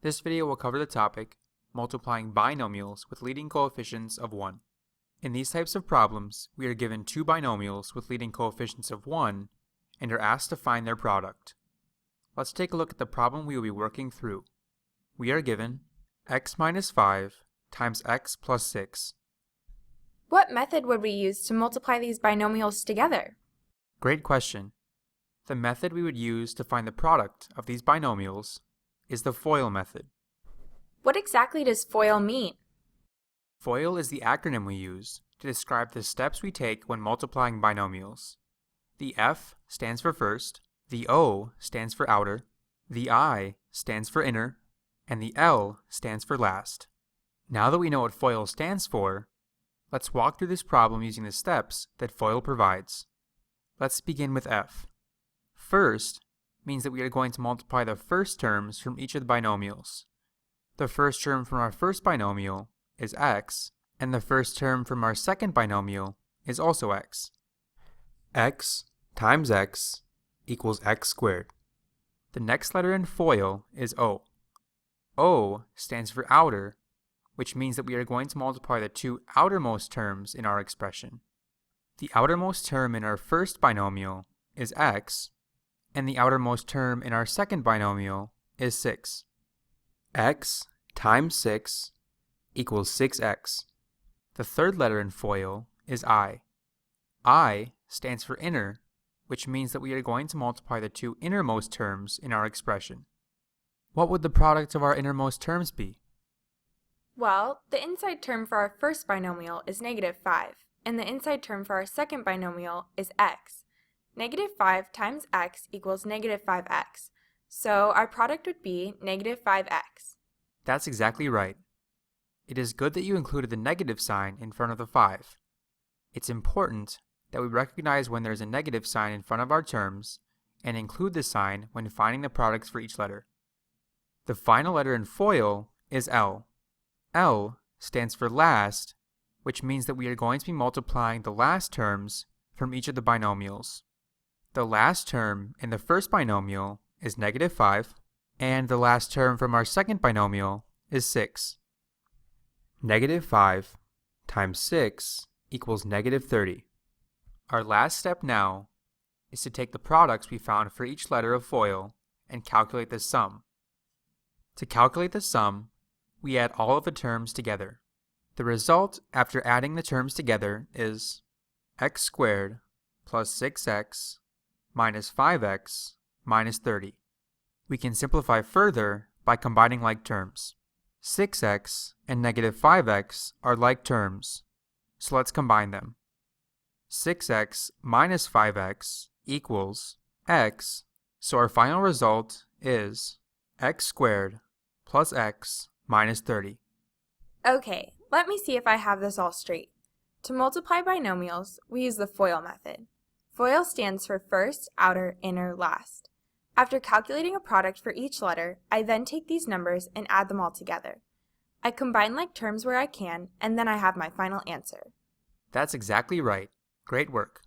This video will cover the topic, multiplying binomials with leading coefficients of 1. In these types of problems, we are given two binomials with leading coefficients of 1 and are asked to find their product. Let's take a look at the problem we will be working through. We are given x minus 5 times x plus 6. What method would we use to multiply these binomials together? Great question. The method we would use to find the product of these binomials is the FOIL method. What exactly does FOIL mean? FOIL is the acronym we use to describe the steps we take when multiplying binomials. The F stands for first, the O stands for outer, the I stands for inner, and the L stands for last. Now that we know what FOIL stands for, let's walk through this problem using the steps that FOIL provides. Let's begin with F. First means that we are going to multiply the first terms from each of the binomials. The first term from our first binomial is x, and the first term from our second binomial is also x. X times x equals x squared. The next letter in FOIL is O. O stands for outer, which means that we are going to multiply the two outermost terms in our expression. The outermost term in our first binomial is x, and the outermost term in our second binomial is 6. X times 6 equals 6x. The third letter in FOIL is I. I stands for inner, which means that we are going to multiply the two innermost terms in our expression. What would the product of our innermost terms be? Well, the inside term for our first binomial is -5, and the inside term for our second binomial is x. -5 times x equals -5x, so our product would be -5x. That's exactly right. It is good that you included the negative sign in front of the 5. It's important that we recognize when there's a negative sign in front of our terms and include the sign when finding the products for each letter. The final letter in FOIL is L. L stands for last, which means that we are going to be multiplying the last terms from each of the binomials. The last term in the first binomial is -5, and the last term from our second binomial is 6. -5 times 6 equals -30. Our last step now is to take the products we found for each letter of FOIL and calculate the sum. To calculate the sum, we add all of the terms together. The result after adding the terms together is x squared plus 6x minus 5x minus 30. We can simplify further by combining like terms. 6x and -5x are like terms, so let's combine them. 6x minus 5x equals x, so our final result is x squared plus x minus 30. Okay, let me see if I have this all straight. To multiply binomials, we use the FOIL method. FOIL stands for first, outer, inner, last. After calculating a product for each letter, I then take these numbers and add them all together. I combine like terms where I can, and then I have my final answer. That's exactly right. Great work.